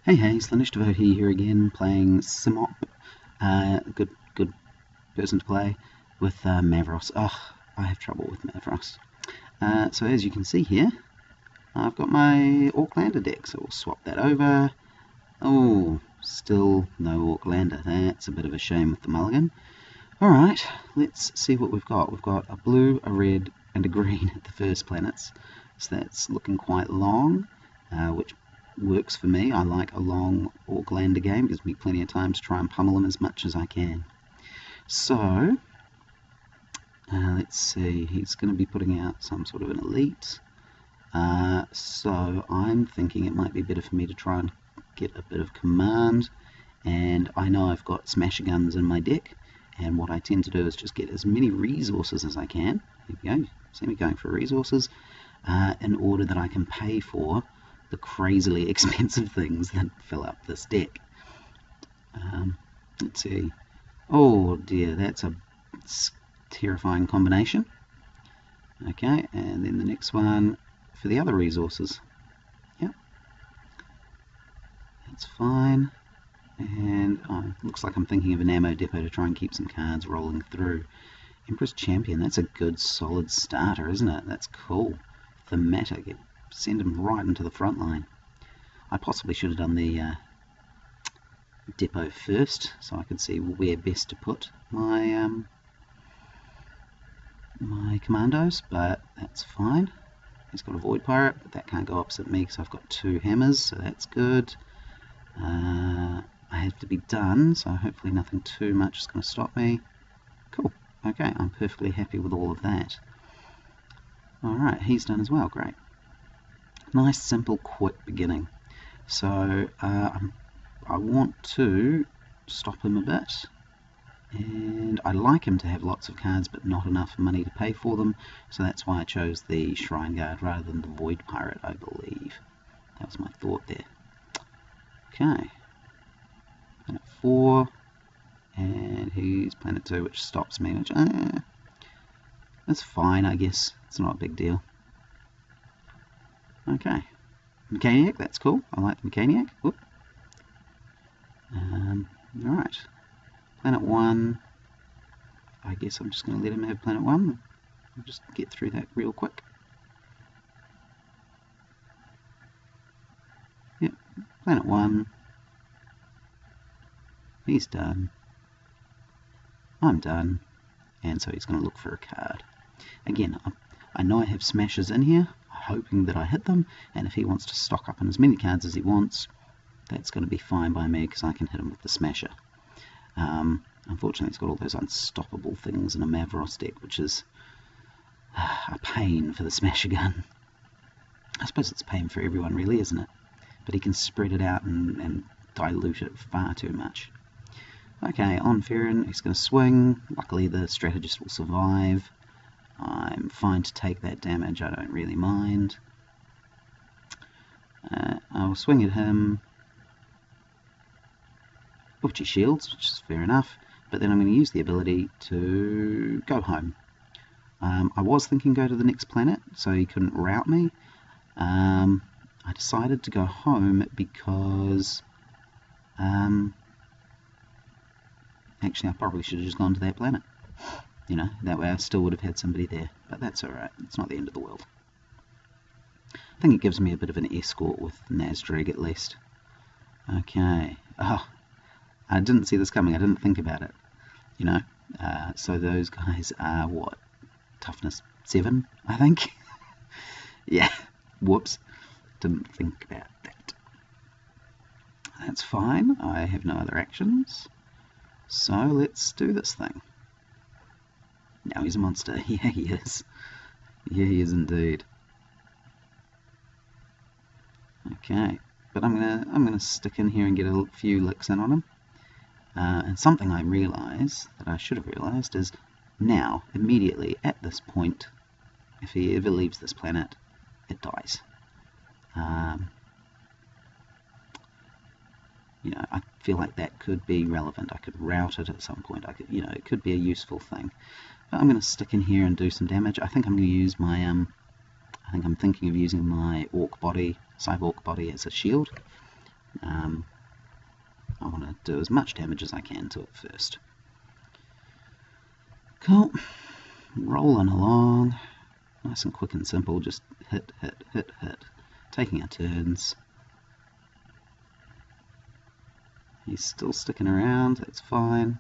Hey, Slanish Devotee here again, playing Simop. Good person to play with Mavros. Ugh, I have trouble with Mavros. So as you can see here, I've got my Orklander deck, so we'll swap that over. Oh, still no Orklander. That's a bit of a shame with the mulligan. Alright, let's see what we've got. We've got a blue, a red, and a green at the first planets. So that's looking quite long, which works for me. I like a long Orklander game. Gives me plenty of time to try and pummel them as much as I can. So, let's see. He's going to be putting out some sort of an elite. So I'm thinking it might be better for me to try and get a bit of command. And I know I've got smasher guns in my deck. And what I tend to do is just get as many resources as I can. There we go. See me going for resources. In order that I can pay for the crazily expensive things that fill up this deck. Let's see. Oh dear, that's a terrifying combination. Okay, and then the next one for the other resources. Yep, that's fine. And looks like I'm thinking of an ammo depot to try and keep some cards rolling through. Empress Champion, that's a good solid starter, isn't it? That's cool. Thematic. Send him right into the front line. I possibly should have done the depot first, so I could see where best to put my my commandos, but that's fine. He's got a Void Pirate, but that can't go opposite me because I've got 2 hammers, so that's good. I have to be done, so hopefully nothing too much is going to stop me. Cool. Okay, I'm perfectly happy with all of that. Alright, he's done as well. Great. Nice, simple, quick beginning. So I want to stop him a bit, and I like him to have lots of cards but not enough money to pay for them, so that's why I chose the Shrine Guard rather than the Void Pirate, I believe. That was my thought there. Okay. Planet 4, and he's Planet 2, which stops me, which that's fine, I guess. It's not a big deal. Okay. Mechaniac, that's cool. I like the Mechaniac. Whoop. Alright. Planet 1. I guess I'm just going to let him have Planet 1. I'll just get through that real quick. Yep. Planet 1. He's done. I'm done. And so he's going to look for a card. Again, I know I have smashers in here, hoping that I hit them, and if he wants to stock up on as many cards as he wants, that's going to be fine by me because I can hit him with the smasher. Unfortunately, it's got all those unstoppable things in a Mavros deck, which is a pain for the smasher gun. I suppose it's a pain for everyone, really, isn't it? But he can spread it out and dilute it far too much. Okay, on Ferrin, he's going to swing. Luckily, the strategist will survive. I'm fine to take that damage, I don't really mind. I'll swing at him. Butchy shields, which is fair enough, but then I'm going to use the ability to go home. I was thinking go to the next planet, so he couldn't rout me. I decided to go home because... actually, I probably should have just gone to that planet. You know, that way I still would have had somebody there. But that's alright, it's not the end of the world. I think it gives me a bit of an escort with Nazdreg at least. Okay. Oh, I didn't see this coming, I didn't think about it. You know, so those guys are what? Toughness 7, I think? Yeah, whoops. Didn't think about that. That's fine, I have no other actions. So let's do this thing. Now he's a monster. Yeah, he is. Yeah, he is indeed. Okay, but I'm gonna stick in here and get a few licks in on him. And something I realise that I should have realised is now, immediately at this point, if he ever leaves this planet, it dies. You know, I feel like that could be relevant. I could route it at some point. I could, you know, it could be a useful thing. But I'm going to stick in here and do some damage. I think I'm going to use my, I think I'm thinking of using my orc body, cyborg body as a shield. I want to do as much damage as I can to it first. Cool. Rolling along. Nice and quick and simple. Just hit, hit, hit, hit. Taking our turns. He's still sticking around. That's fine.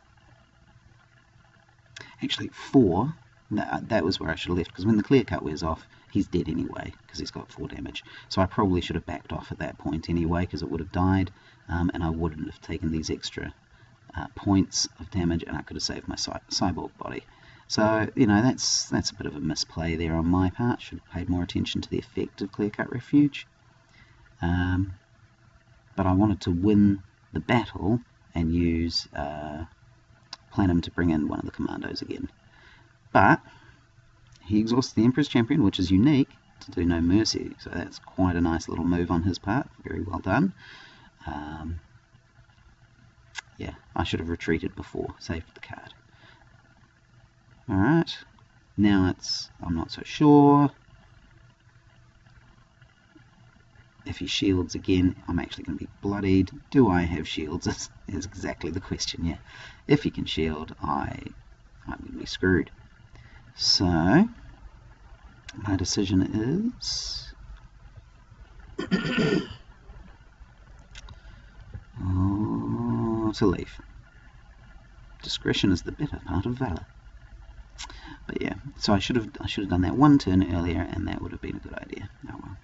Actually, 4. That was where I should have left, because when the clear cut wears off, he's dead anyway, because he's got 4 damage. So I probably should have backed off at that point anyway, because it would have died, and I wouldn't have taken these extra points of damage, and I could have saved my cyborg body. So, you know, that's a bit of a misplay there on my part. Should have paid more attention to the effect of clear cut refuge. But I wanted to win the battle and use Platinum to bring in one of the commandos again. But he exhausts the Emperor's Champion, which is unique, to do no mercy, so that's quite a nice little move on his part. Very well done. Yeah, I should have retreated before, saved the card. Alright, now I'm not so sure. If he shields again, I'm actually going to be bloodied. Do I have shields? Is exactly the question, yeah. If he can shield, I'm going to be screwed. So, my decision is... to leave. Discretion is the better part of valor. But yeah, so I should have done that 1 turn earlier, and that would have been a good idea. Oh well.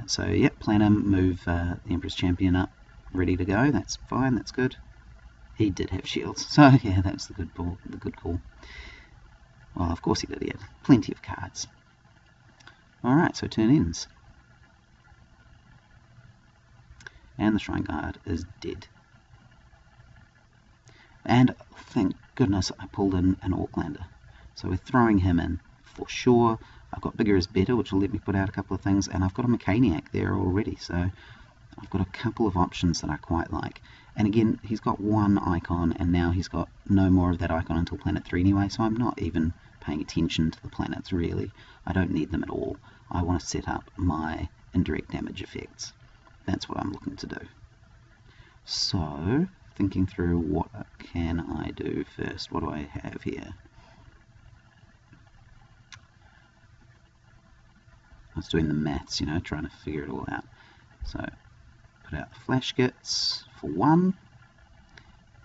So yep, Platinum, move the Emperor's Champion up, ready to go. That's fine. That's good. He did have shields, so yeah, that's the good call. Well, of course he did. He had plenty of cards. All right, so turn ends, and the Shrine Guard is dead. And thank goodness I pulled in an Aucklander. So we're throwing him in for sure. I've got Bigger is Better, which will let me put out a couple of things, and I've got a Mechaniac there already, so I've got a couple of options that I quite like. And again, he's got 1 icon, and now he's got no more of that icon until Planet 3 anyway, so I'm not even paying attention to the planets, really. I don't need them at all. I want to set up my indirect damage effects. That's what I'm looking to do. So, thinking through what can I do first. What do I have here? I was doing the maths, you know, trying to figure it all out. So, put out the flash kits for 1,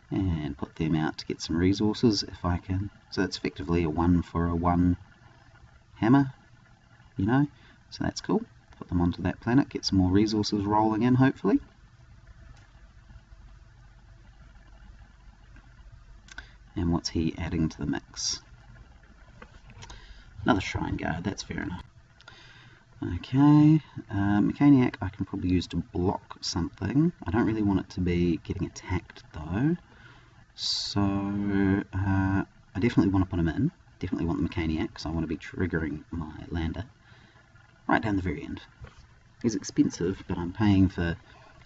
and put them out to get some resources if I can. So that's effectively a 1 for a 1 hammer, you know, so that's cool. Put them onto that planet, get some more resources rolling in, hopefully. And what's he adding to the mix? Another Shrine Guard, that's fair enough. Okay, Mechaniac I can probably use to block something. I don't really want it to be getting attacked though. So, I definitely want to put him in. Definitely want the Mechaniac, because I want to be triggering my lander. Right down the very end. He's expensive, but I'm paying for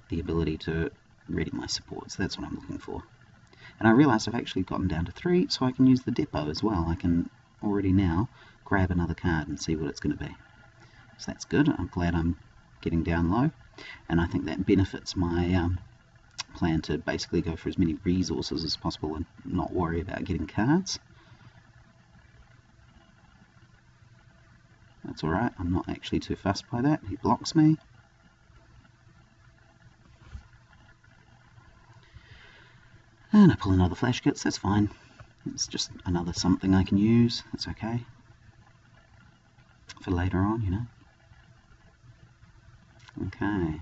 the ability to ready my supports. That's what I'm looking for. And I realised I've actually gotten down to 3, so I can use the depot as well. I can already now grab another card and see what it's going to be. So that's good. I'm glad I'm getting down low, and I think that benefits my plan to basically go for as many resources as possible and not worry about getting cards. That's alright, I'm not actually too fussed by that. He blocks me. And I pull another flash kits, that's fine. It's just another something I can use, that's okay. For later on, you know. Okay.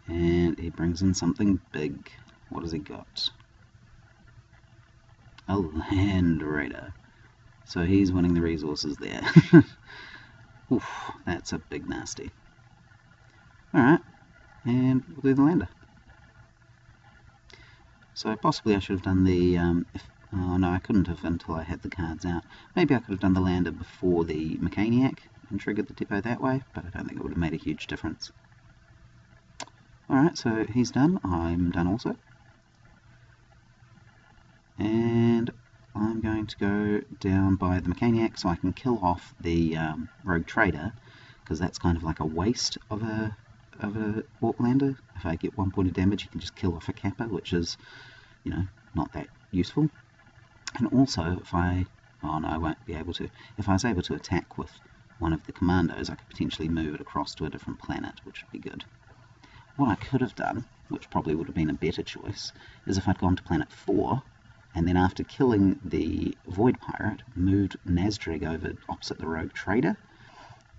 And he brings in something big. What has he got? A Land Raider. So he's winning the resources there. Oof, that's a big nasty. Alright, and we'll do the lander. So possibly I should have done the... oh no, I couldn't have until I had the cards out. Maybe I could have done the lander before the Mechaniac and triggered the depot that way, but I don't think it would have made a huge difference. Alright, so he's done. I'm done also. And I'm going to go down by the Mechaniac so I can kill off the Rogue Trader, because that's kind of like a waste of a Orklander. If I get 1 point of damage, you can just kill off a Kappa, which is, you know, not that useful. And also, if I... oh no, I won't be able to. If I was able to attack with one of the commandos, I could potentially move it across to a different planet, which would be good. What I could have done, which probably would have been a better choice, is if I'd gone to planet 4, and then after killing the Void Pirate, moved Nazdreg over opposite the Rogue Trader,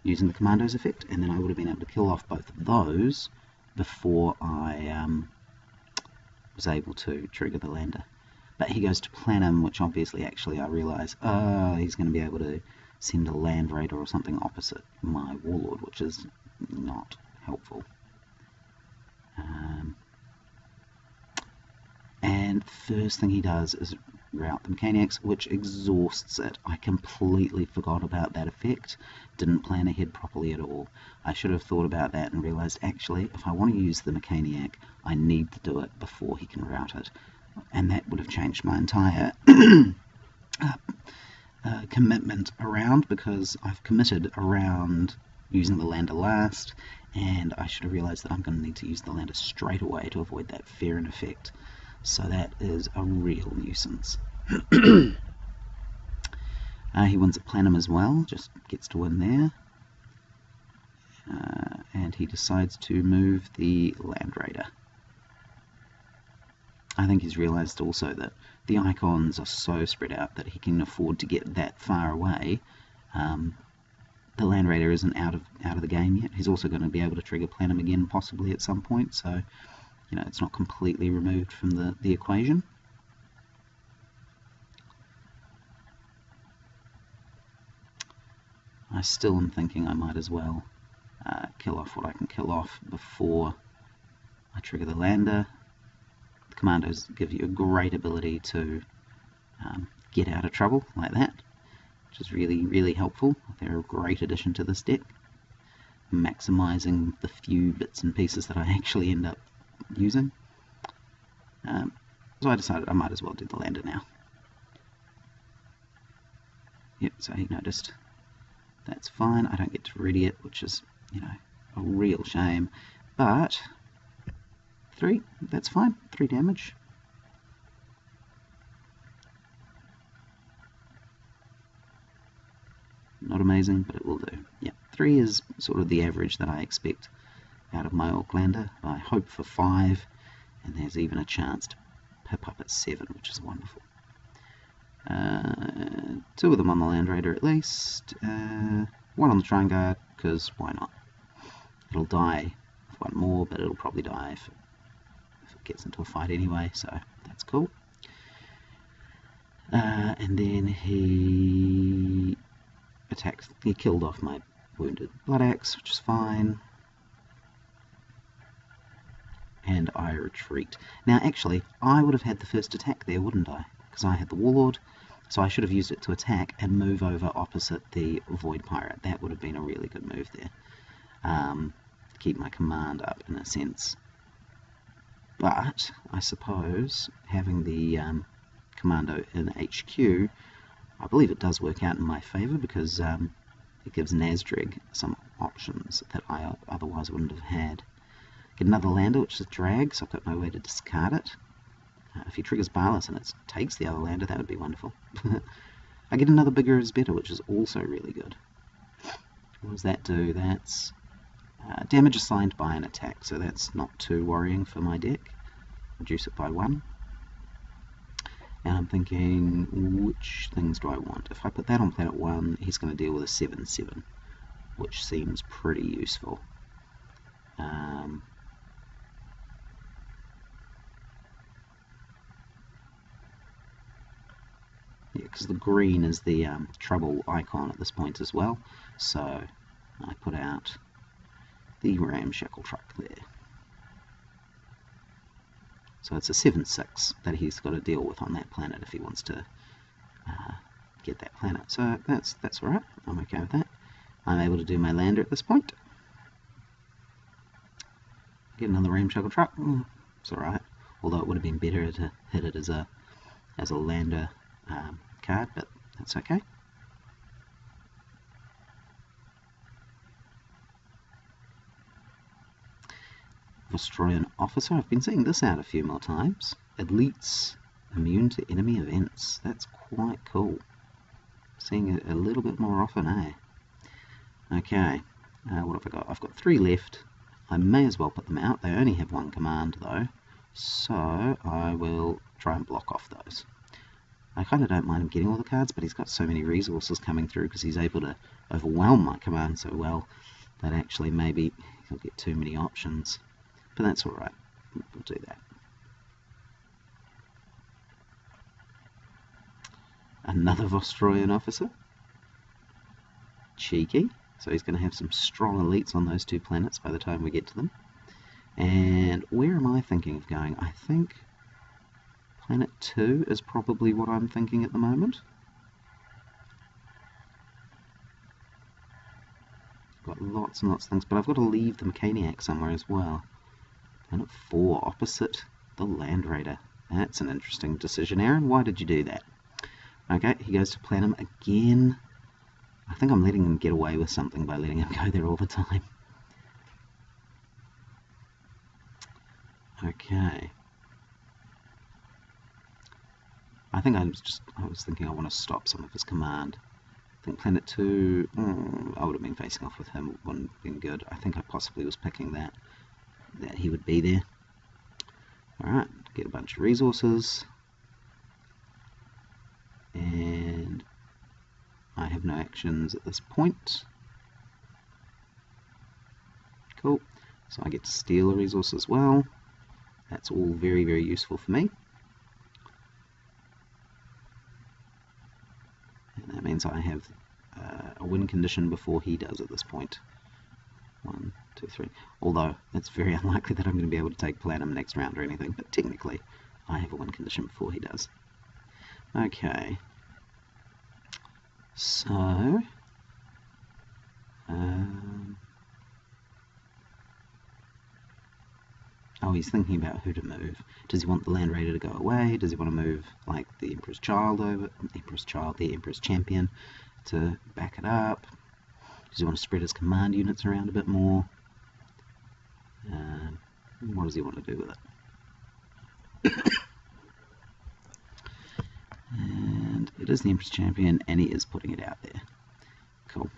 using the Commando's effect, and then I would have been able to kill off both of those before I was able to trigger the lander. But he goes to Planum, which obviously actually I realise, he's going to be able to send a Land Raider or something opposite my Warlord, which is not helpful. And first thing he does is route the Mechanics, which exhausts it. I completely forgot about that effect. Didn't plan ahead properly at all. I should have thought about that and realised, actually, if I want to use the Mechaniac, I need to do it before he can route it. And that would have changed my entire commitment around, because I've committed around using the lander last, and I should have realised that I'm going to need to use the lander straight away to avoid that Farron effect. So that is a real nuisance. He wins at Planum as well, just gets to win there. And he decides to move the Land Raider. I think he's realised also that the icons are so spread out that he can afford to get that far away. The Land Raider isn't out of the game yet. He's also going to be able to trigger Planum again possibly at some point, so you know, it's not completely removed from the equation. I still am thinking I might as well kill off what I can kill off before I trigger the lander. The commandos give you a great ability to get out of trouble like that, which is really, really helpful. They're a great addition to this deck, maximising the few bits and pieces that I actually end up using. So I decided I might as well do the lander now. Yep, so he noticed. That's fine. I don't get to ready it, which is, you know, a real shame. But 3, that's fine. 3 damage. Not amazing, but it will do. Yeah, 3 is sort of the average that I expect out of my Orklander. I hope for 5, and there's even a chance to pip up at 7, which is wonderful. 2 of them on the Land Raider at least. 1 on the Shrine Guard, because why not? It'll die with 1 more, but it'll probably die if it gets into a fight anyway, so that's cool. And then he attacks. He killed off my wounded Blood Axe, which is fine. And I retreat. Now actually, I would have had the first attack there, wouldn't I? Because I had the Warlord, so I should have used it to attack and move over opposite the Void Pirate. That would have been a really good move there. Keep my command up in a sense. But I suppose having the Commando in HQ, I believe it does work out in my favour, because it gives Nazdreg some options that I otherwise wouldn't have had. Get another lander, which is a drag, so I've got no way to discard it. If he triggers Barlas and it takes the other lander, that would be wonderful. I get another bigger is better, which is also really good. What does that do? That's damage assigned by an attack, so that's not too worrying for my deck. Reduce it by 1. And I'm thinking, which things do I want? If I put that on planet 1, he's going to deal with a 7/7, which seems pretty useful. Yeah, because the green is the trouble icon at this point as well, so I put out the ramshackle truck there. So it's a 7/6 that he's got to deal with on that planet if he wants to get that planet. So that's alright, I'm okay with that. I'm able to do my lander at this point. Get another ramshackle truck, it's alright. Although it would have been better to hit it as a lander card, but that's okay. Australian Officer, I've been seeing this out a few more times. Elites immune to enemy events. That's quite cool. Seeing it a little bit more often, eh? Okay, what have I got? I've got 3 left. I may as well put them out. They only have 1 command though, so I will try and block off those. I kind of don't mind him getting all the cards, but he's got so many resources coming through because he's able to overwhelm my command so well that actually maybe he'll get too many options. But that's alright, we'll do that. Another Vostroyan Officer. Cheeky. So he's going to have some strong elites on those 2 planets by the time we get to them. And where am I thinking of going? I think Planet 2 is probably what I'm thinking at the moment. Got lots and lots of things, but I've got to leave the Mechaniac somewhere as well. Planet 4, opposite the Land Raider. That's an interesting decision, Aaron. Why did you do that? Okay, he goes to Planum again. I think I'm letting him get away with something by letting him go there all the time. Okay. I think I was thinking I want to stop some of his command. I think Planet 2, I would have been facing off with him, wouldn't have been good. I think I possibly was picking that he would be there. Alright, get a bunch of resources. And I have no actions at this point. Cool. So I get to steal a resource as well. That's all very, very useful for me. And that means I have a win condition before he does at this point. 1, 2, 3. Although it's very unlikely that I'm going to be able to take Platinum next round or anything, but technically I have a win condition before he does. Okay. So, oh, he's thinking about who to move. Does he want the Land Raider to go away? Does he want to move, like, the Emperor's Child over, the Emperor's Champion to back it up? Does he want to spread his command units around a bit more? What does he want to do with it? And it is the Emperor's Champion, and he is putting it out there. Cool.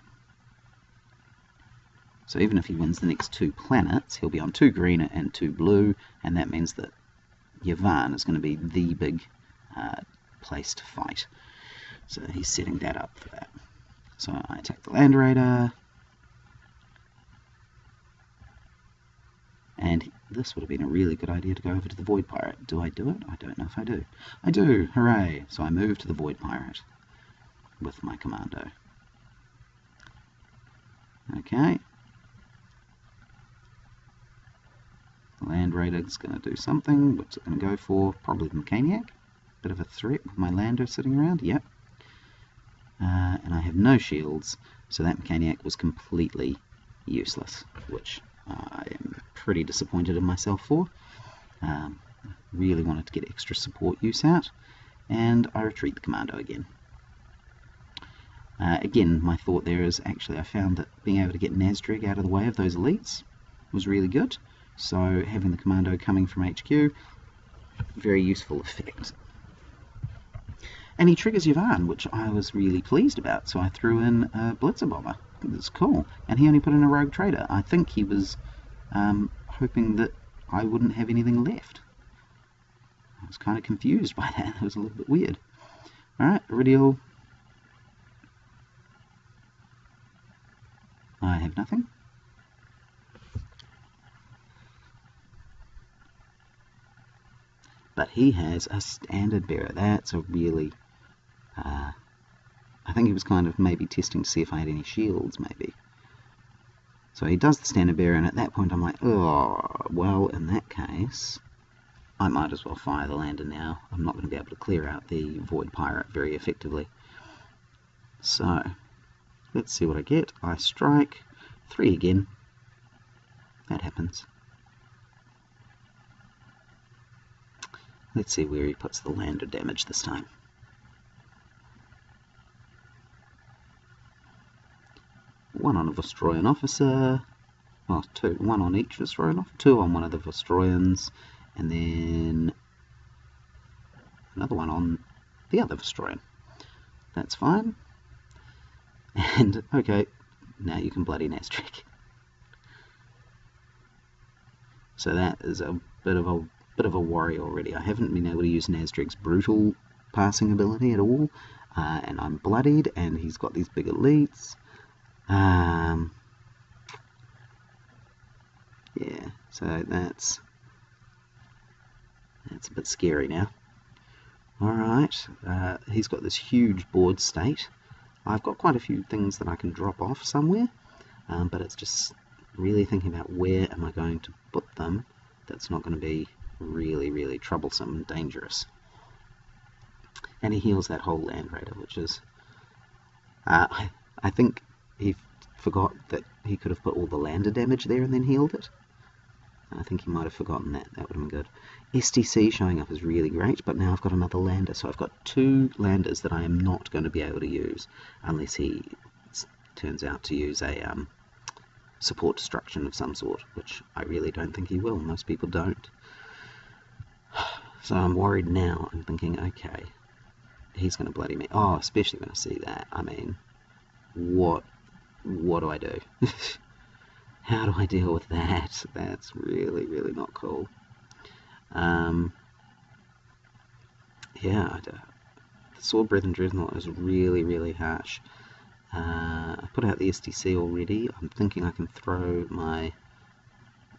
So even if he wins the next 2 planets, he'll be on 2 green and 2 blue, and that means that Yavin is going to be the big place to fight. So he's setting that up for that. So I attack the Land Raider, and this would have been a really good idea to go over to the Void Pirate. Do I do it? I don't know if I do. I do! Hooray! So I move to the Void Pirate with my commando. Okay. The Land Raider is going to do something. What's it going to go for? Probably the Mechaniac. Bit of a threat with my lander sitting around. Yep. And I have no shields, so that Mechaniac was completely useless, which I am pretty disappointed in myself for. Really wanted to get extra support use out, and I retreat the Commando again. Again, my thought there is actually I found that being able to get Nazdreg out of the way of those elites was really good, so having the Commando coming from HQ, very useful effect. And he triggers Yavin, which I was really pleased about, so I threw in a Blitzer Bomber. It's cool. And he only put in a Rogue Trader. I think he was hoping that I wouldn't have anything left. I was kind of confused by that. It was a little bit weird. Alright, Iridial. I have nothing. But he has a Standard Bearer. That's a really... I think he was kind of maybe testing to see if I had any shields, maybe. So he does the Standard Bearer, and at that point I'm like, oh, well, in that case, I might as well fire the lander now. I'm not going to be able to clear out the Void Pirate very effectively. So, let's see what I get. I strike. 3 again. That happens. Let's see where he puts the lander damage this time. one on a Vostroyan officer, well, one on each Vostroyan officer, 2 on one of the Vostroyans, and then another one on the other Vostroyan. That's fine. And okay, now you can bloody Nazdreg. So that is a bit of a worry already. I haven't been able to use Nazdreg's brutal passing ability at all, and I'm bloodied, and he's got these big elites. Yeah, so that's a bit scary now. Alright, he's got this huge board state. I've got quite a few things that I can drop off somewhere, but it's just really thinking about where am I going to put them that's not going to be really, really troublesome and dangerous. And he heals that whole land raider, which is... I think he forgot that he could have put all the lander damage there and then healed it. I think he might have forgotten that. That would have been good. STC showing up is really great, but now I've got another lander. So I've got 2 landers that I am not going to be able to use unless he turns out to use a support destruction of some sort, which I really don't think he will. Most people don't. So I'm worried now. I'm thinking, okay, he's going to bloody me. Oh, especially when I see that. I mean, what do I do? How do I deal with that? That's really, really not cool. Yeah, the Sword Breath and Dreadnought is really, really harsh. I put out the STC already. I'm thinking I can throw my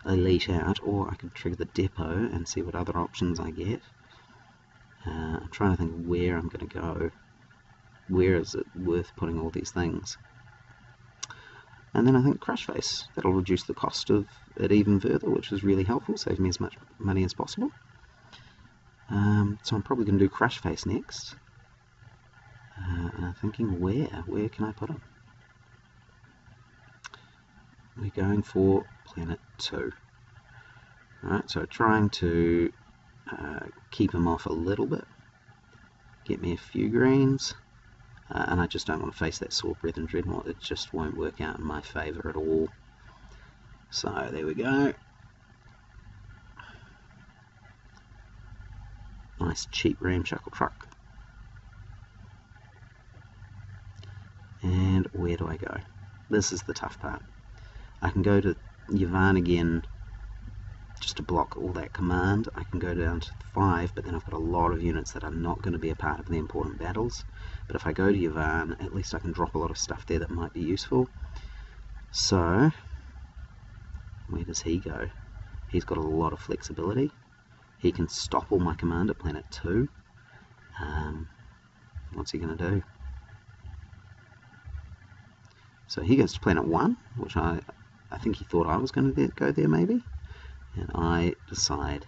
elite out, or I could trigger the depot and see what other options I get. I'm trying to think where I'm going to go. Where is it worth putting all these things? And then I think Crush Face. That'll reduce the cost of it even further, which is really helpful, save me as much money as possible. So I'm probably going to do Crush Face next. And I'm thinking where can I put him? We're going for Planet 2. Alright, so trying to keep him off a little bit. Get me a few greens. And I just don't want to face that Sword Breath and Dreadnought. It just won't work out in my favour at all. So there we go. Nice cheap ramshackle truck. And where do I go? This is the tough part. I can go to Yavin again just to block all that command. I can go down to 5, but then I've got a lot of units that are not going to be a part of the important battles. But if I go to Yavin, at least I can drop a lot of stuff there that might be useful. So, where does he go? He's got a lot of flexibility. He can stop all my command at Planet 2. What's he going to do? So he goes to Planet 1, which I think he thought I was going to go there maybe. And I decide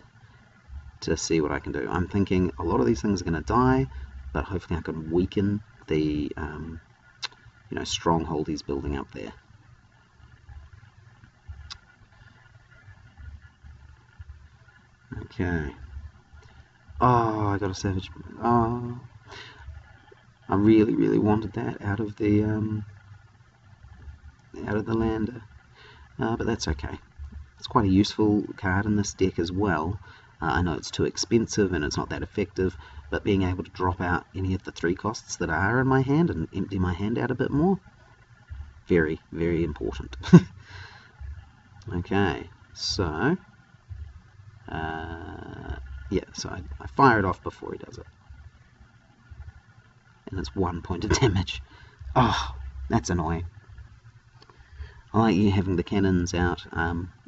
to see what I can do. I'm thinking a lot of these things are going to die, but hopefully I can weaken the stronghold he's building up there. Okay. Oh, I got a savage. Oh, I really, really wanted that out of the lander, but that's okay. It's quite a useful card in this deck as well. I know it's too expensive and it's not that effective, but being able to drop out any of the 3 costs that are in my hand and empty my hand out a bit more, very, very important. Okay, so yeah, so I fire it off before he does it, and it's 1 point of damage. Oh, that's annoying. I like you having the cannons out.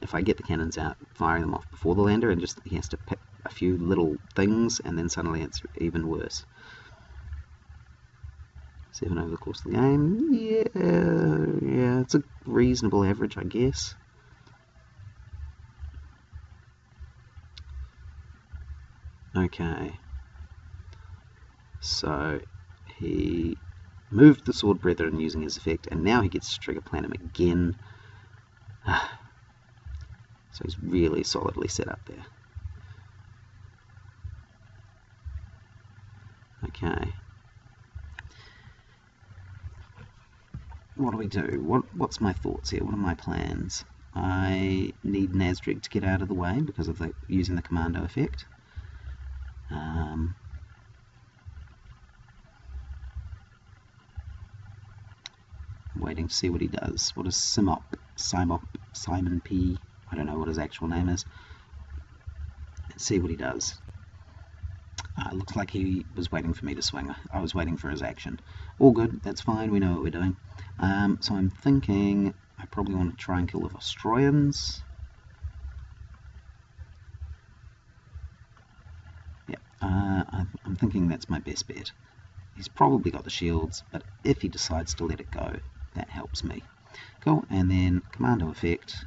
If I get the cannons out, firing them off before the lander, and just he has to pick a few little things, and then suddenly it's even worse. 7 over the course of the game. Yeah, it's a reasonable average, I guess. Okay. So he moved the Sword Brethren using his effect, and now he gets to trigger Planum again. So he's really solidly set up there. Okay. what do we do? What's my thoughts here? What are my plans? I need Nazdreg to get out of the way because of using the commando effect. Waiting to see what he does. What is Simon P? I don't know what his actual name is. Let's see what he does. Looks like he was waiting for me to swing. I was waiting for his action. All good, that's fine, we know what we're doing. So I'm thinking I probably want to try and kill the Vostroyans. Yeah, I'm thinking that's my best bet. He's probably got the shields, but if he decides to let it go, that helps me. Cool, and then commando effect.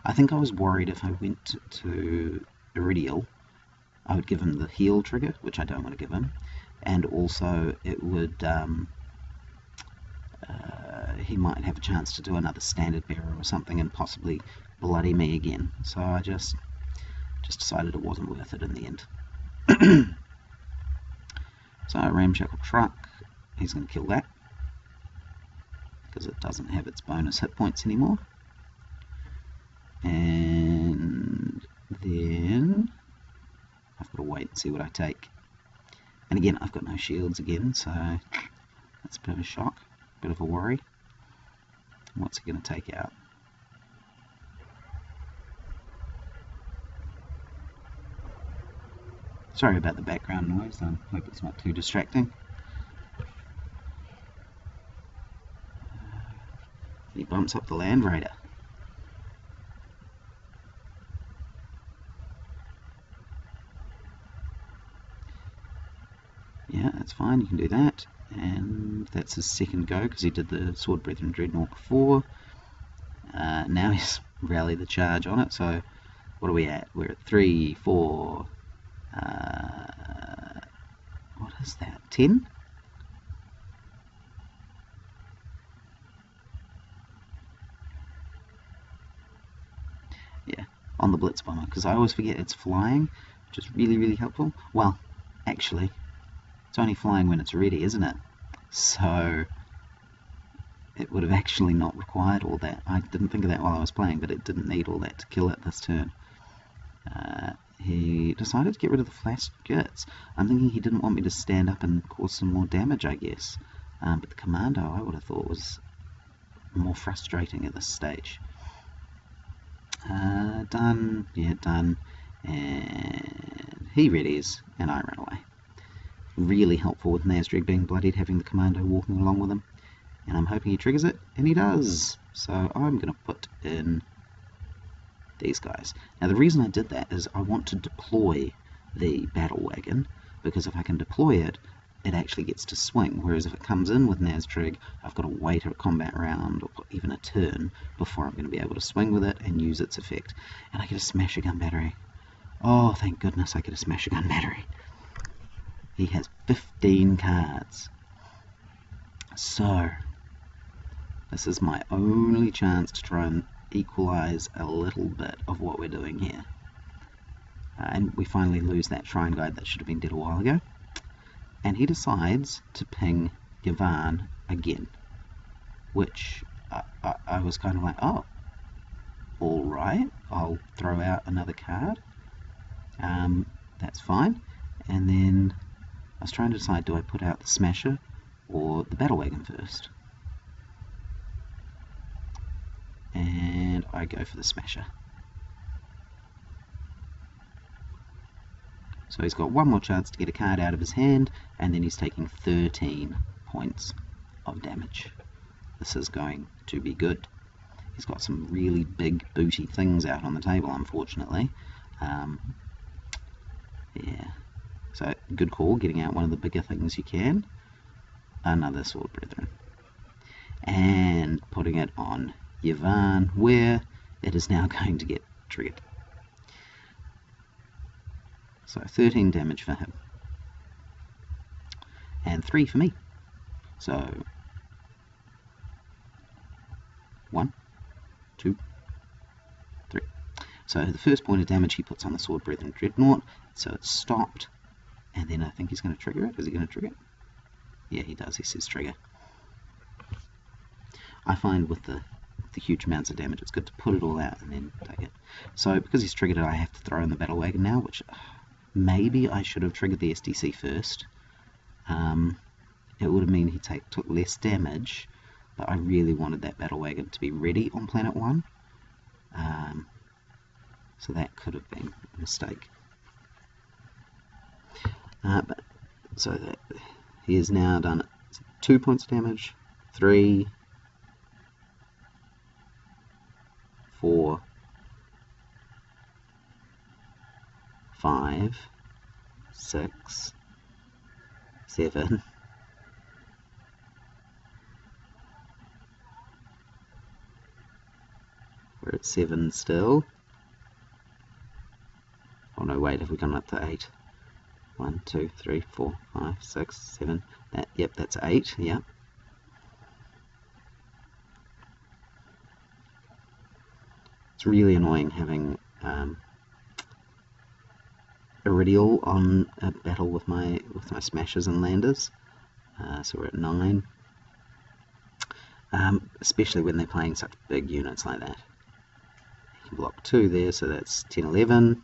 I think I was worried if I went to Iridial, I would give him the heal trigger, which I don't want to give him, and also it would, he might have a chance to do another standard bearer or something and possibly bloody me again. So I just decided it wasn't worth it in the end. So ramshackle truck, he's going to kill that because it doesn't have its bonus hit points anymore. And then I've got to wait and see what I take. And again, I've got no shields again, so that's a bit of a shock, a bit of a worry. What's he going to take out? Sorry about the background noise, I hope it's not too distracting. He bumps up the Land Raider. Yeah, that's fine, you can do that. And that's his second go, because he did the Sword Brethren Dreadnought before. Now he's rallied the charge on it, so what are we at? We're at 3, 4... what is that? 10? Yeah, on the Blitz Bomber, because I always forget it's flying, which is really, really helpful. Well, actually, it's only flying when it's ready, isn't it? So it would have actually not required all that. I didn't think of that while I was playing, but it didn't need all that to kill it this turn. He decided to get rid of the flash skirts. I'm thinking he didn't want me to stand up and cause some more damage, I guess. But the commando, I would have thought, was more frustrating at this stage. Done. Yeah, done. And he readies, and I run away. Really helpful with Nazdreg being bloodied, having the commando walking along with him. And I'm hoping he triggers it, and he does. So I'm going to put in these guys. Now the reason I did that is I want to deploy the battle wagon, because if I can deploy it, it actually gets to swing, whereas if it comes in with Nazdreg, I've got to wait a combat round or even a turn before I'm going to be able to swing with it and use its effect. And I get a smasher gun battery. Oh, thank goodness I get a smasher gun battery. He has 15 cards. So this is my only chance to try and equalize a little bit of what we're doing here. And we finally lose that Shrine Guide that should have been dead a while ago. And he decides to ping Yavin again, which I was kind of like, oh, alright, I'll throw out another card. That's fine. And then I was trying to decide, do I put out the Smasher or the Battle Wagon first? And I go for the Smasher. So he's got one more chance to get a card out of his hand, and then he's taking 13 points of damage. This is going to be good. He's got some really big booty things out on the table, unfortunately. Yeah. So, good call, getting out one of the bigger things you can. Another Sword Brethren. And putting it on Yavin, where it is now going to get triggered. So 13 damage for him. And 3 for me. So 1, 2, 3. So the first point of damage he puts on the Sword Brethren Dreadnought, so it's stopped. And then I think he's going to trigger it. Is he going to trigger it? Yeah, he does. He says trigger. I find with the huge amounts of damage, it's good to put it all out and then take it. So because he's triggered it, I have to throw in the battle wagon now, which maybe I should have triggered the SDC first. It would have meant he took less damage, but I really wanted that battle wagon to be ready on planet 1. So that could have been a mistake. So that he has now done 2 points of damage, 3, 4, 5, 6, 7, 'We're at 7 still. Oh no, wait, have we gone up to 8? 1, 2, 3, 4, 5, 6, 7. Yep, that's 8. Yep. It's really annoying having Iridial on a battle with my smashers and landers. So we're at 9. Especially when they're playing such big units like that. You can block 2 there, so that's 10, 11.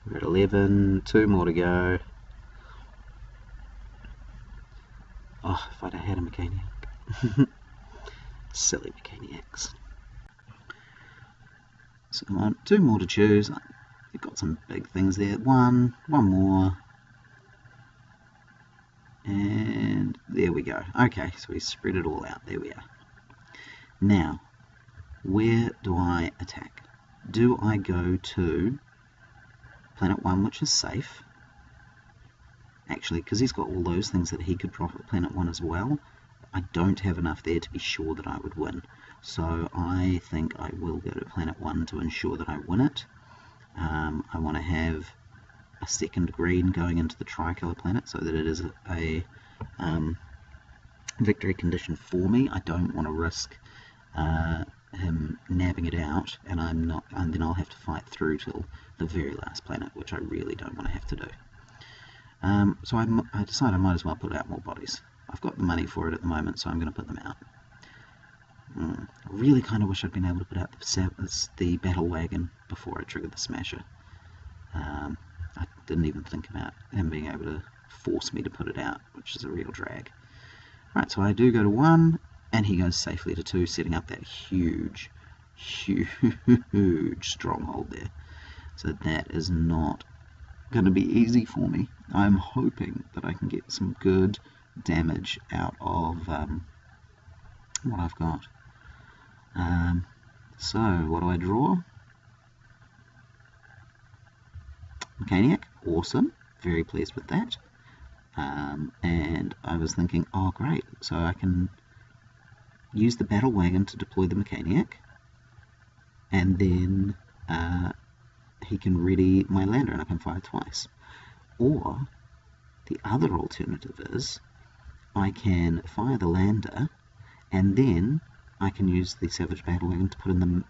We're at 11, 2 more to go. Oh, if I'd have had a Mechaniac. Silly Mechaniacs. So come on, 2 more to choose. You've got some big things there. One more. And there we go. Okay, so we spread it all out. There we are. Now, where do I attack? Do I go to planet 1, which is safe? Actually, because he's got all those things that he could drop at planet 1 as well, I don't have enough there to be sure that I would win. So I think I will go to planet 1 to ensure that I win it. I want to have a second green going into the tricolour planet so that it is a victory condition for me. I don't want to risk him nabbing it out, and then I'll have to fight through till the very last planet, which I really don't want to have to do. So I decided I might as well put out more bodies. I've got the money for it at the moment, so I'm going to put them out. I really kind of wish I'd been able to put out the battle wagon before I triggered the smasher. I didn't even think about him being able to force me to put it out, which is a real drag. Right, so I do go to 1, and he goes safely to 2, setting up that huge stronghold there. So that is not going to be easy for me. I'm hoping that I can get some good damage out of what I've got. So what do I draw? Mechaniac, awesome, very pleased with that. And I was thinking, oh great, so I can use the battle wagon to deploy the Mechaniac, and then he can ready my lander and I can fire twice. Or the other alternative is I can fire the lander and then I can use the Savage Battle Wagon to put in the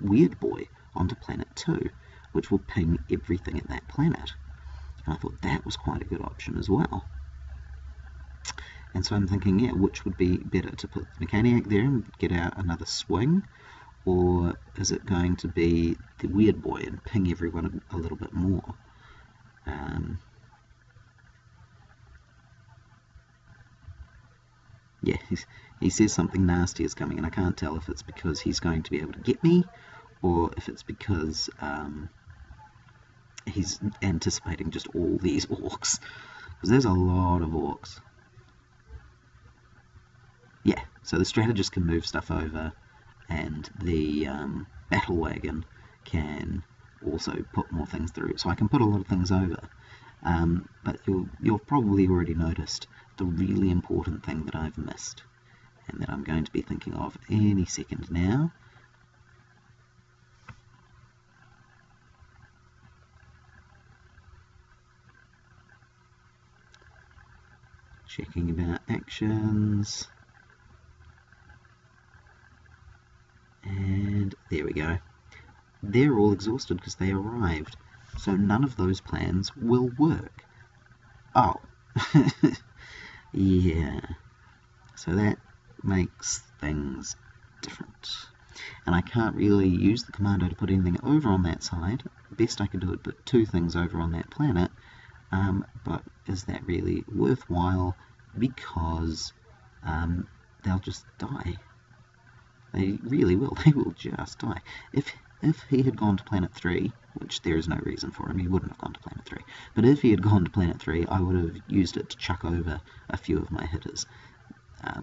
Weird Boy onto planet 2, which will ping everything at that planet. And I thought that was quite a good option as well. And so I'm thinking, yeah, which would be better, to put the Mechaniac there and get out another swing, or is it going to be the Weird Boy and ping everyone a little bit more? Yeah, he says something nasty is coming, and I can't tell if it's because he's going to be able to get me, or if it's because he's anticipating just all these orcs, because there's a lot of orcs. Yeah, so the strategist can move stuff over, and the battle wagon can also put more things through. So I can put a lot of things over, but you've probably already noticed the really important thing that I've missed, and that I'm going to be thinking of any second now. Checking about actions. There we go. They're all exhausted because they arrived. So none of those plans will work. Oh. Yeah. So that makes things different. And I can't really use the commando to put anything over on that side. Best I could do it, put 2 things over on that planet. But is that really worthwhile? Because they'll just die. They really will. They will just die. If he had gone to Planet 3, which there is no reason for him, he wouldn't have gone to Planet 3. But if he had gone to Planet 3, I would have used it to chuck over a few of my hitters.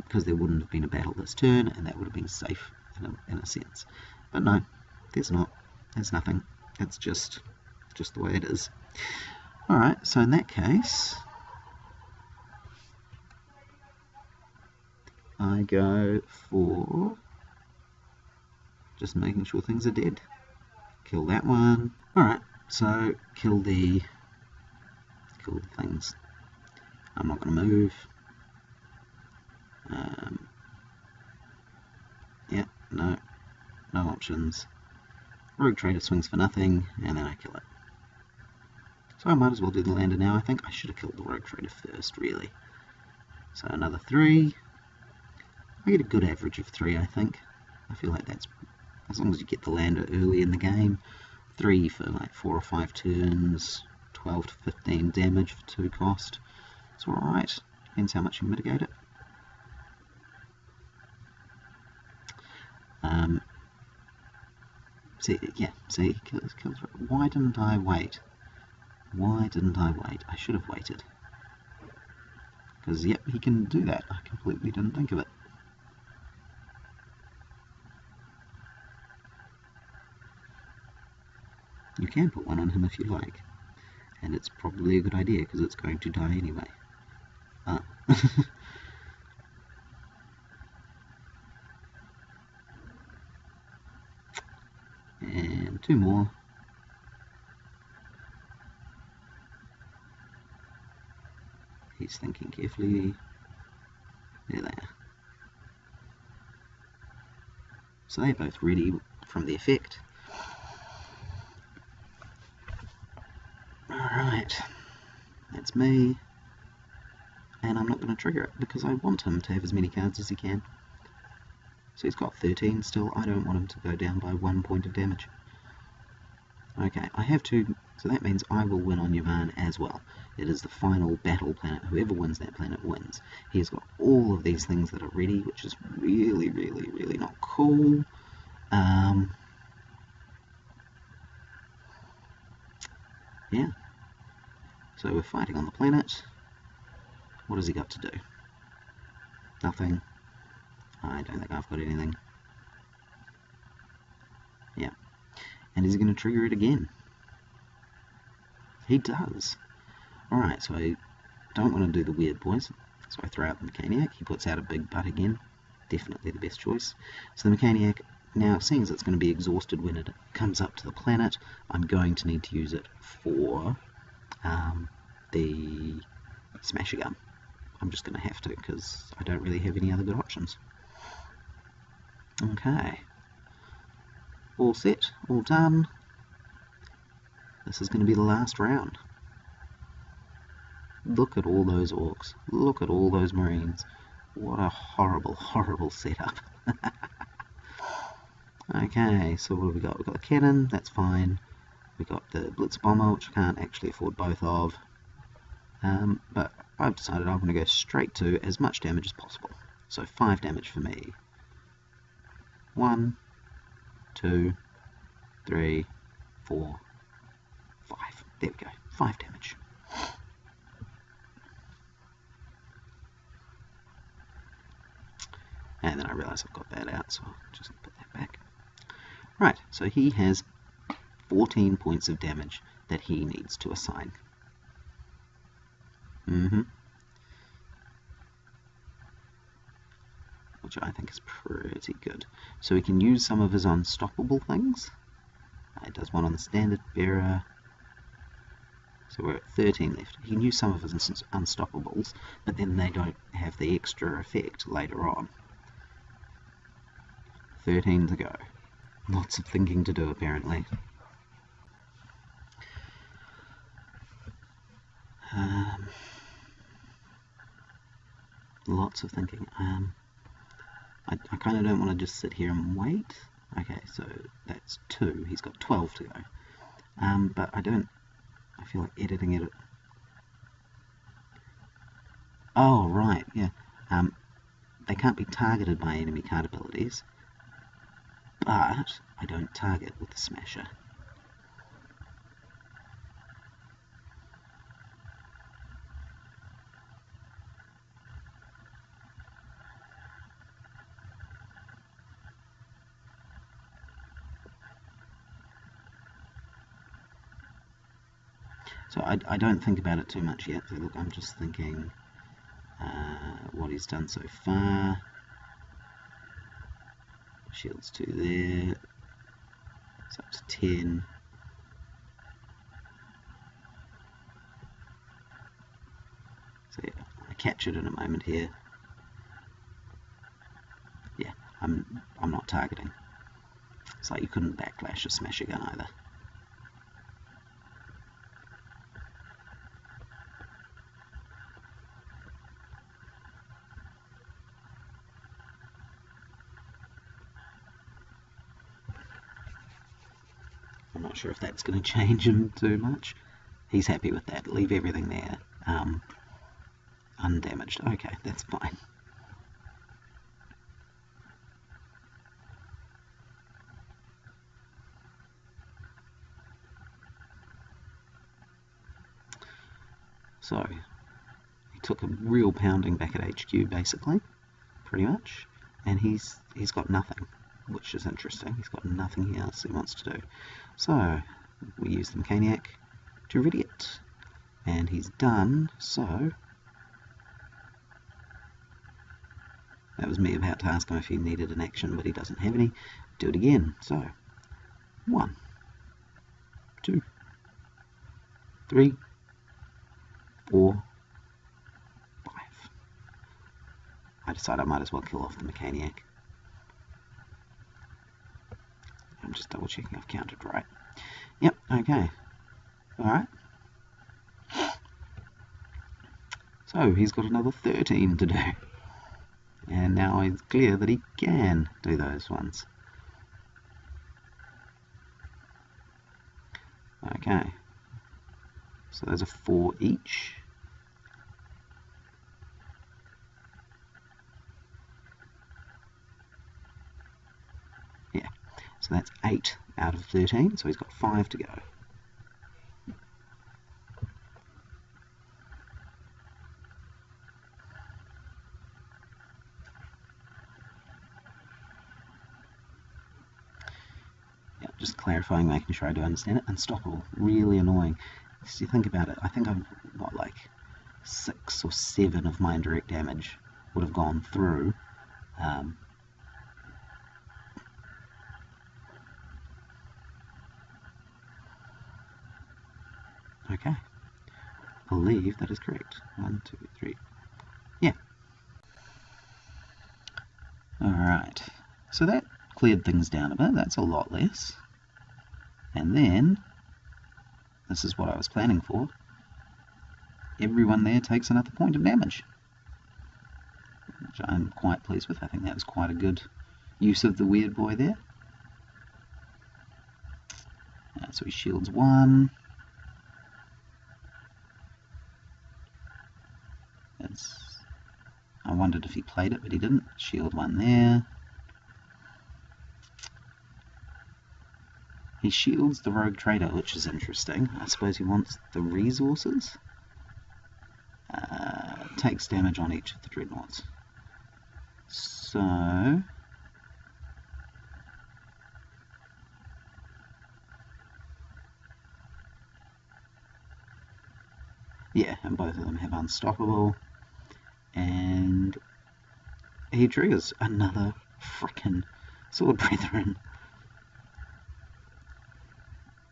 Because there wouldn't have been a battle this turn, and that would have been safe in a sense. But no, there's not. There's nothing. It's just the way it is. Alright, so in that case, I go for just making sure things are dead. Kill that one. Alright, so kill the things. I'm not going to move. Yeah, no options. Rogue Trader swings for nothing, and then I kill it. So I might as well do the lander now. I think I should have killed the Rogue Trader first, really. So another 3. I get a good average of 3, I think. I feel like that's, as long as you get the lander early in the game, 3 for like 4 or 5 turns, 12 to 15 damage for 2 cost. It's alright. Depends how much you mitigate it. See, kills. Why didn't I wait? I should have waited. Because, yep, he can do that. I completely didn't think of it. You can put one on him if you like. And it's probably a good idea, because it's going to die anyway. Ah. And 2 more. He's thinking carefully. There they are. So they're both ready from the effect. Alright. That's me. And I'm not going to trigger it because I want him to have as many cards as he can. So he's got 13 still. I don't want him to go down by 1 point of damage. Okay, I have 2, so that means I will win on Yavin as well. It is the final battle planet. Whoever wins that planet wins. He's got all of these things that are ready, which is really, really, really not cool. Yeah. So we're fighting on the planet. What has he got to do? Nothing. I don't think I've got anything. Yeah. And is he going to trigger it again? He does. Alright, so I don't want to do the weird boys. So I throw out the Mechaniac. He puts out a big butt again. Definitely the best choice. So the Mechaniac, now seeing as it's going to be exhausted when it comes up to the planet, I'm going to need to use it for the Smasher Gun. I'm just going to have to because I don't really have any other good options. Okay. All set, all done. This is going to be the last round. Look at all those orcs. Look at all those marines. What a horrible, horrible setup. Okay, so what have we got? We've got the cannon, that's fine. We've got the blitz bomber, which I can't actually afford both of. But I've decided I'm going to go straight to as much damage as possible. So 5 damage for me. 1, 2, 3, 4, 5. There we go. 5 damage. And then I realise I've got that out, so I'll just put that back. Right, so he has 14 points of damage that he needs to assign. Which I think is pretty good. So he can use some of his unstoppable things. He does one on the standard bearer. So we're at 13 left. He can use some of his unstoppables, but then they don't have the extra effect later on. 13 to go. Lots of thinking to do, apparently. Lots of thinking. I kind of don't want to just sit here and wait. Okay, so that's 2. He's got 12 to go. But I feel like editing it. Oh, right, yeah. They can't be targeted by enemy card abilities, but I don't target with the Smasher. So I don't think about it too much yet. So look, I'm just thinking what he's done so far. Shields 2 there. It's up to 10. So yeah, I catch it in a moment here. Yeah, I'm not targeting. It's like you couldn't backlash a Smasher gun either. I'm not sure if that's going to change him too much. He's happy with that. Leave everything there undamaged. Okay, that's fine. So, he took a real pounding back at HQ, basically, pretty much, and he's got nothing, which is interesting. He's got nothing else he wants to do. So, we use the Mechaniac to ready it, and he's done, so that was me about to ask him if he needed an action, but he doesn't have any. Do it again. So, 1, 2, 3, 4, 5. I decide I might as well kill off the Mechaniac. I'm just double checking I've counted right. Yep, okay. Alright. So he's got another 13 to do. And now it's clear that he can do those ones. Okay. So those are 4 each. Yeah. So that's 8 out of 13. So he's got 5 to go. Just clarifying, making sure I do understand it. Unstoppable, really annoying. So you think about it, I think I've got like 6 or 7 of my indirect damage would have gone through. Okay, I believe that is correct. 1, 2, 3. Yeah. Alright, so that cleared things down a bit. That's a lot less. And then, this is what I was planning for, everyone there takes another point of damage, which I'm quite pleased with. I think that was quite a good use of the weird boy there. So he shields 1. I wondered if he played it, but he didn't. Shield 1 there. He shields the rogue trader, which is interesting. I suppose he wants the resources. Takes damage on each of the dreadnoughts. So yeah, and both of them have unstoppable. And he triggers another frickin' sword brethren.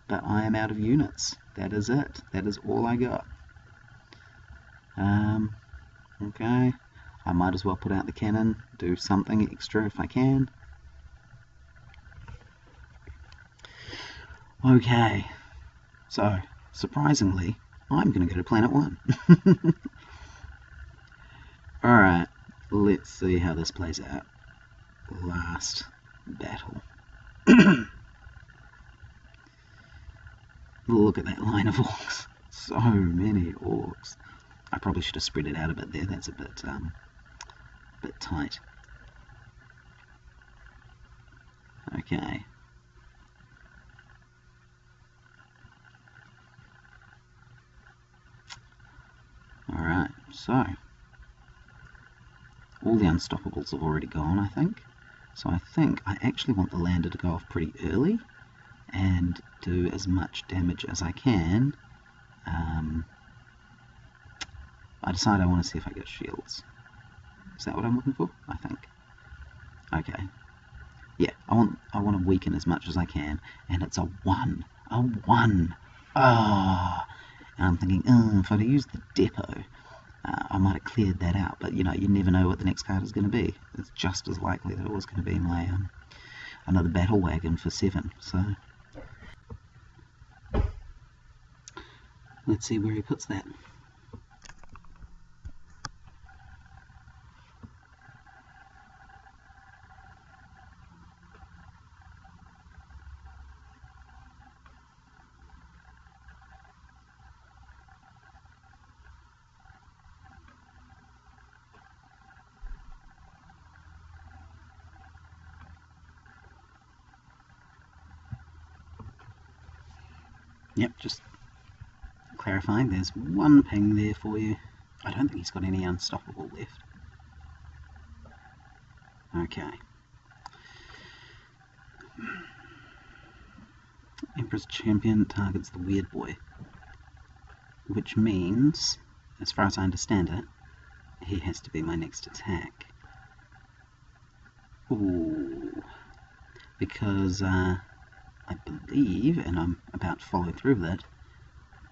But I am out of units. That is it. That is all I got. Okay. I might as well put out the cannon, do something extra if I can. Okay, so surprisingly, I'm going to go to Planet 1. Alright, let's see how this plays out. Last battle. Look at that line of orcs. So many orcs. I probably should have spread it out a bit there. That's a bit tight. Okay. Alright, so all the unstoppables have already gone, I think. So I think I actually want the lander to go off pretty early and do as much damage as I can. I decide I want to see if I get shields. Is that what I'm looking for? I think. Okay. Yeah, I want to weaken as much as I can, and it's a 1. A 1! Ah! And I'm thinking, if I'd used the depot, I might have cleared that out, but you know, you never know what the next card is going to be. It's just as likely that it was going to be my another battle wagon for 7, so let's see where he puts that. Yep, just clarifying, there's 1 ping there for you. I don't think he's got any unstoppable left. Okay. Emperor's Champion targets the Weird Boy, which means, as far as I understand it, he has to be my next attack. Ooh. Because I believe, and I'm about to follow through with it,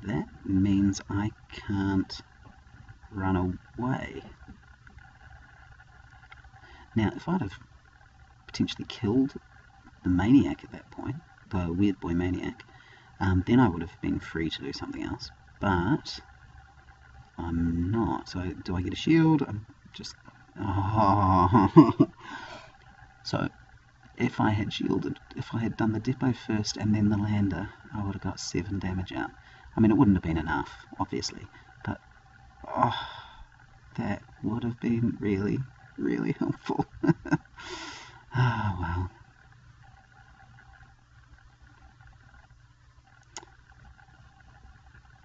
that means I can't run away. Now, if I'd have potentially killed the maniac at that point, the Weird Boy maniac, then I would have been free to do something else. But I'm not. So do I get a shield? I'm just... Oh. So if I had shielded, if I had done the depot first and then the lander, I would have got 7 damage out. I mean, it wouldn't have been enough, obviously, but that would have been really, really helpful. Oh, well.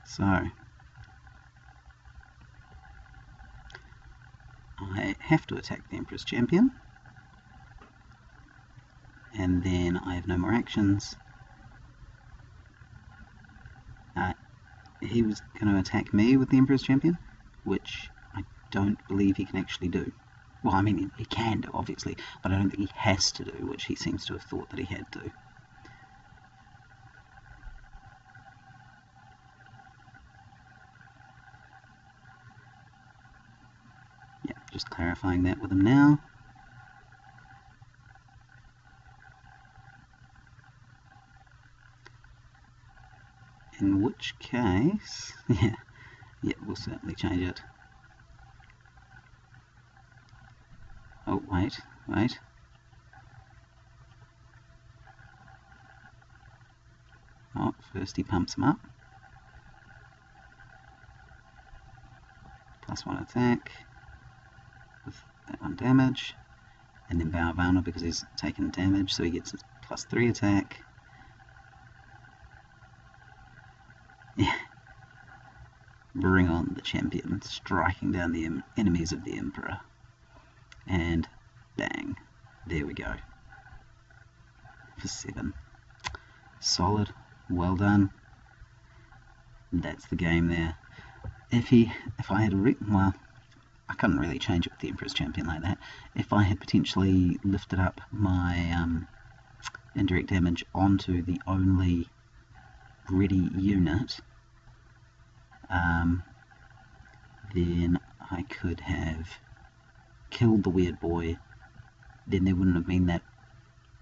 So, I have to attack the Emperor's Champion, and then I have no more actions. He was going to attack me with the Emperor's Champion, which I don't believe he can actually do. Well, I mean, he can do, obviously, but I don't think he has to do, which he seems to have thought that he had to. Yeah, just clarifying that with him now. In which case, yeah, we'll certainly change it. Oh, wait. Oh, first he pumps him up. +1 attack with that 1 damage. And then Valvana because he's taken damage, so he gets his +3 attack. Yeah. Bring on the champion, striking down the enemies of the Emperor. And bang. There we go. For 7. Solid. Well done. That's the game there. If I had well, I couldn't really change it with the Emperor's Champion like that. If I had potentially lifted up my indirect damage onto the only ready unit, then I could have killed the Weird Boy. Then there wouldn't have been that,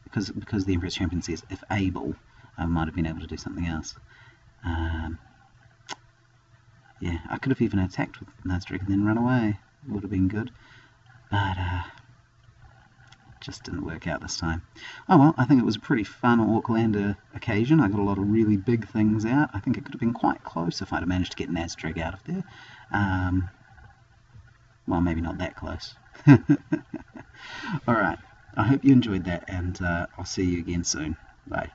because the Emperor's Champion says if able, I might have been able to do something else. Yeah, I could have even attacked with Nazdreg and then run away. It would have been good. But just didn't work out this time. Oh well, I think it was a pretty fun Aucklander occasion. I got a lot of really big things out. I think it could have been quite close if I'd have managed to get Nazdreg out of there. Well, maybe not that close. Alright, I hope you enjoyed that, and I'll see you again soon. Bye.